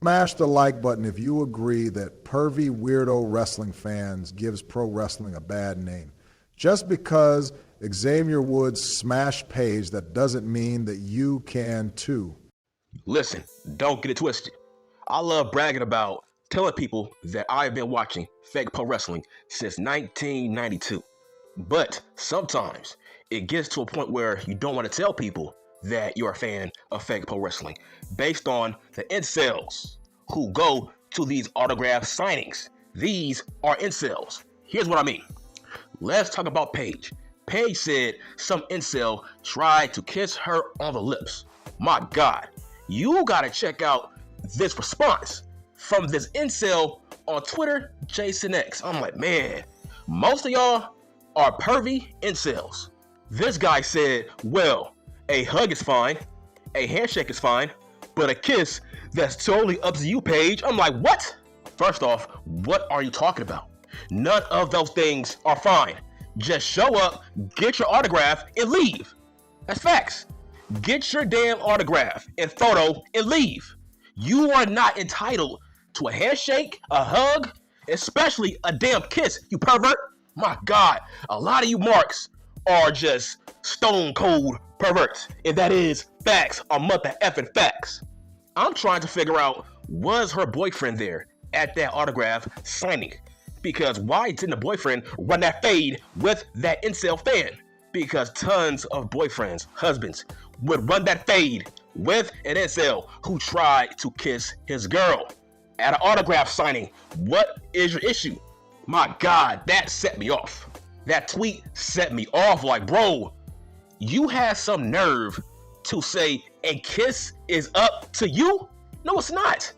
Smash the like button if you agree that pervy weirdo wrestling fans gives pro wrestling a bad name. Just because Xavier Woods smashed Paige, that doesn't mean that you can too. Listen, don't get it twisted. I love bragging about telling people that I've been watching fake pro wrestling since 1992. But sometimes it gets to a point where you don't want to tell people that you're a fan of fake pro wrestling based on the incels who go to these autograph signings. These are incels. Here's what I mean. Let's talk about Paige. Paige said some incel tried to kiss her on the lips. My God, you gotta check out this response from this incel on Twitter, Jason X. I'm like, man, most of y'all are pervy incels. This guy said, well, a hug is fine, a handshake is fine, but a kiss, that's totally up to you, Paige. I'm like, what? First off, what are you talking about? None of those things are fine. Just show up, get your autograph, and leave. That's facts. Get your damn autograph and photo and leave. You are not entitled to a handshake, a hug, especially a damn kiss, you pervert. My God, a lot of you marks are just stone cold perverts. And that is facts, a mother effing facts. I'm trying to figure out, was her boyfriend there at that autograph signing? Because why didn't the boyfriend run that fade with that incel fan? Because tons of boyfriends, husbands, would run that fade with an incel who tried to kiss his girl at an autograph signing. What is your issue? My God, that set me off. That tweet set me off. Like, bro, you had some nerve to say a kiss is up to you? No, it's not.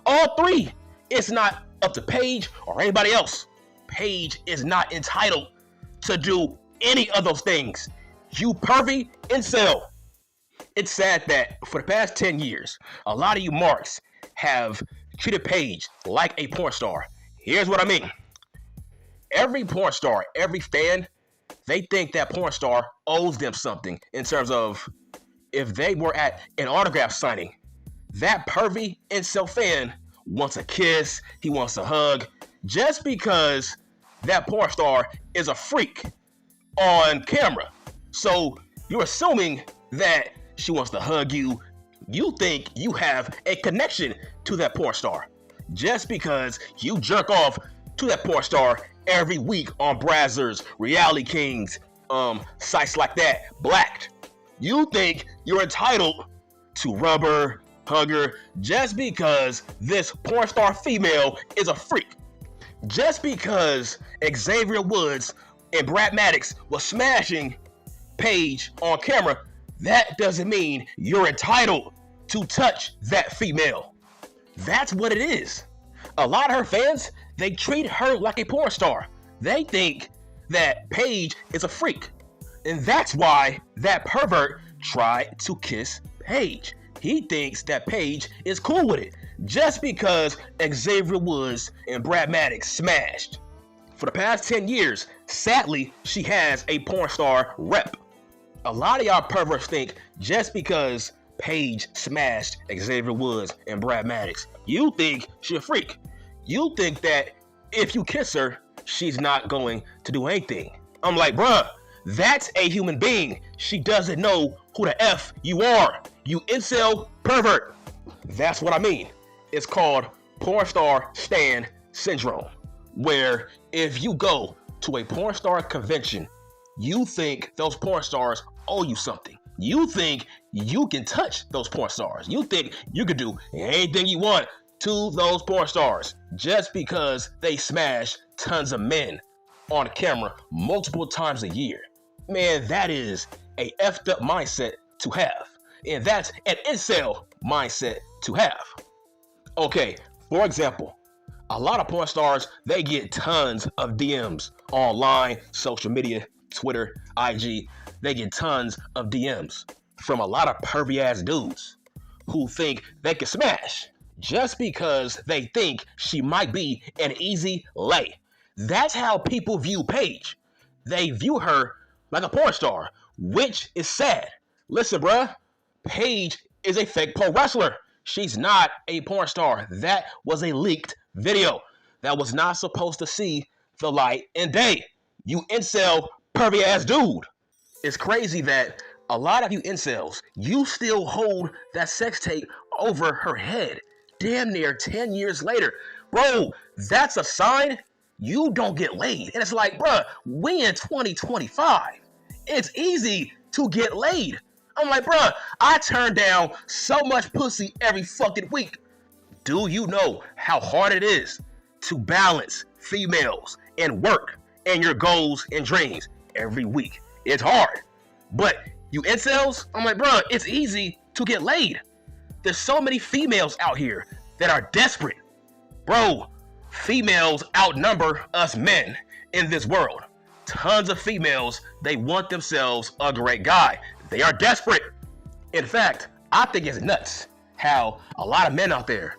All three. It's not up to Paige or anybody else. Paige is not entitled to do any of those things. You pervy incel. It's sad that for the past 10 years, a lot of you marks have treated Paige like a porn star. Here's what I mean. Every porn star, every fan, they think that porn star owes them something in terms of if they were at an autograph signing, that pervy incel fan wants a kiss, he wants a hug, just because that porn star is a freak on camera. So you're assuming that she wants to hug you. You think you have a connection to that porn star just because you jerk off to that porn star every week on Brazzers, Reality Kings, sites like that, Blacked. You think you're entitled to rub her, hug her, just because this porn star female is a freak. Just because Xavier Woods and Brad Maddox was smashing Paige on camera, that doesn't mean you're entitled to touch that female. That's what it is. A lot of her fans, they treat her like a porn star. They think that Paige is a freak. And that's why that pervert tried to kiss Paige. He thinks that Paige is cool with it just because Xavier Woods and Brad Maddox smashed. For the past 10 years, sadly, she has a porn star rep. A lot of y'all perverts think just because Paige smashed Xavier Woods and Brad Maddox, you think she's a freak. You think that if you kiss her, she's not going to do anything. I'm like, bruh, that's a human being. She doesn't know who the F you are. You incel pervert. That's what I mean. It's called porn star stan syndrome, where if you go to a porn star convention, you think those porn stars owe you something. You think you can touch those porn stars. You think you can do anything you want to those porn stars just because they smash tons of men on camera multiple times a year. Man, that is a effed up mindset to have. And that's an incel mindset to have. Okay, for example, a lot of porn stars, they get tons of DMs online, social media, Twitter, IG. They get tons of DMs from a lot of pervy ass dudes who think they can smash just because they think she might be an easy lay. That's how people view Paige. They view her like a porn star, which is sad. Listen, bruh, Paige is a fake pro wrestler. She's not a porn star. That was a leaked video that was not supposed to see the light and day. You incel, pervy ass dude. It's crazy that a lot of you incels, you still hold that sex tape over her head damn near 10 years later. Bro, that's a sign you don't get laid. And it's like, bruh, we in 2025. It's easy to get laid. I'm like, bruh, I turn down so much pussy every fucking week. Do you know how hard it is to balance females and work and your goals and dreams every week? It's hard. But you incels, I'm like, bruh, it's easy to get laid. There's so many females out here that are desperate. Bro, females outnumber us men in this world. Tons of females, they want themselves a great guy. They are desperate. In fact, I think it's nuts how a lot of men out there,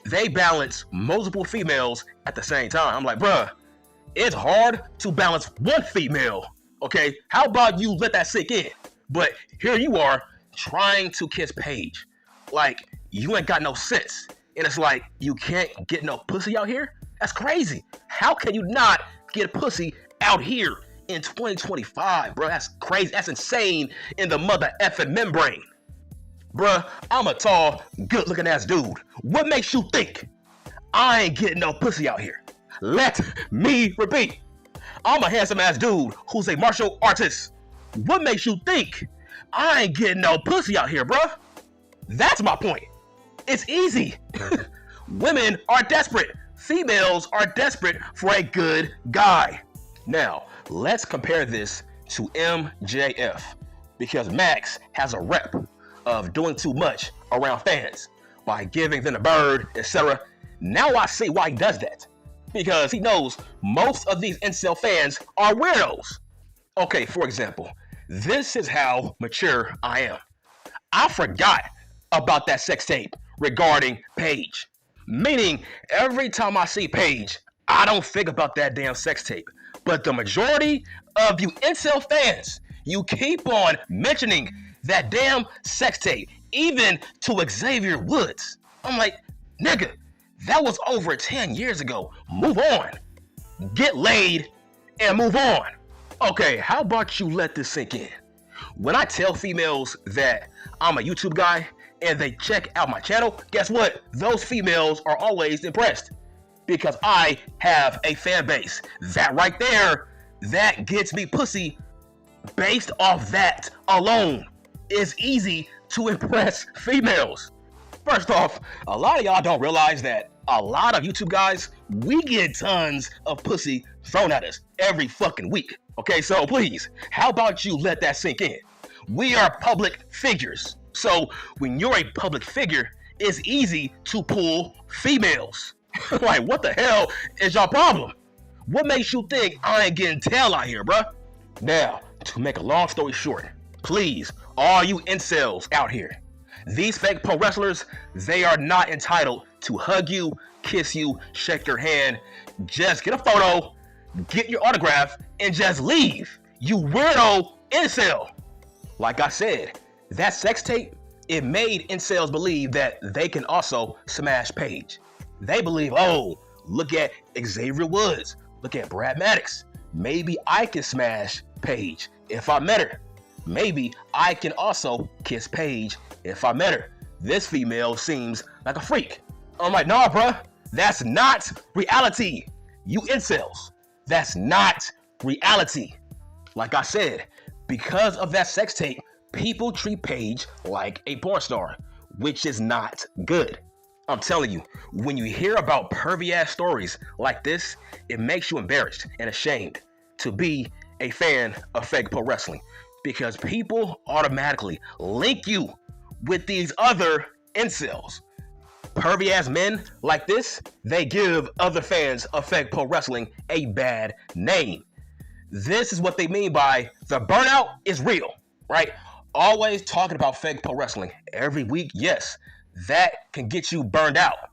they balance multiple females at the same time. I'm like, bruh, it's hard to balance one female, okay? How about you let that sink in? But here you are trying to kiss Paige. Like, you ain't got no sense. And it's like, you can't get no pussy out here? That's crazy. How can you not get pussy out here in 2025, bro? That's crazy. That's insane in the mother effing membrane. Bruh, I'm a tall, good-looking ass dude. What makes you think I ain't getting no pussy out here? Let me repeat. I'm a handsome ass dude who's a martial artist. What makes you think I ain't getting no pussy out here, bruh? That's my point. It's easy. Women are desperate. Females are desperate for a good guy. Now, let's compare this to MJF, because Max has a rep of doing too much around fans by giving them the bird, etc. Now I see why he does that. Because he knows most of these incel fans are weirdos. Okay, for example, this is how mature I am. I forgot about that sex tape regarding Paige. Meaning, every time I see Paige, I don't think about that damn sex tape. But the majority of you incel fans, you keep on mentioning that damn sex tape, even to Xavier Woods. I'm like, nigga, that was over 10 years ago. Move on. Get laid and move on. Okay, how about you let this sink in? When I tell females that I'm a YouTube guy and they check out my channel, guess what? Those females are always impressed because I have a fan base. That right there, that gets me pussy. Based off that alone, it's easy to impress females. First off, a lot of y'all don't realize that a lot of YouTube guys, we get tons of pussy thrown at us every fucking week. Okay, so please, how about you let that sink in? We are public figures. So when you're a public figure, it's easy to pull females. Like, what the hell is y'all problem? What makes you think I ain't getting tail out here, bruh? Now, to make a long story short, please, all you incels out here, these fake pro wrestlers, they are not entitled to hug you, kiss you, shake your hand. Just get a photo, get your autograph, and just leave. You weirdo incel. Like I said, that sex tape, it made incels believe that they can also smash Paige. They believe, oh, look at Xavier Woods, look at Brad Maddox. Maybe I can smash Paige if I met her. Maybe I can also kiss Paige if I met her. This female seems like a freak. I'm like, nah, bruh, that's not reality. You incels, that's not reality. Like I said, because of that sex tape, people treat Paige like a porn star, which is not good. I'm telling you, when you hear about pervy ass stories like this, it makes you embarrassed and ashamed to be a fan of fake pro wrestling, because people automatically link you with these other incels. Pervy ass men like this, they give other fans of fake pro wrestling a bad name. This is what they mean by the burnout is real, right? Always talking about fake pro wrestling every week, yes, that can get you burned out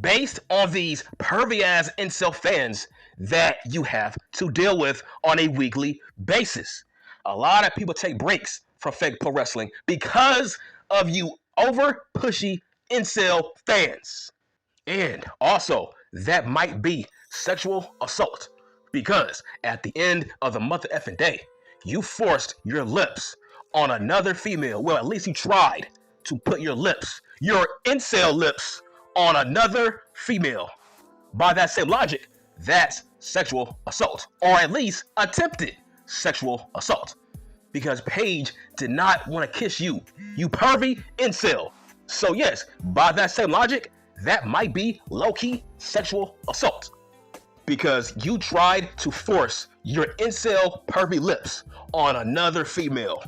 based on these pervy ass incel fans that you have to deal with on a weekly basis. A lot of people take breaks from fake pro wrestling because of you over pushy incel fans. And also, that might be sexual assault. Because at the end of the mother effing day, you forced your lips on another female. Well, at least you tried to put your lips, your incel lips, on another female. By that same logic, that's sexual assault. Or at least attempted sexual assault. Because Paige did not want to kiss you, you pervy incel. So yes, by that same logic, that might be low-key sexual assault. Because you tried to force your incel pervy lips on another female.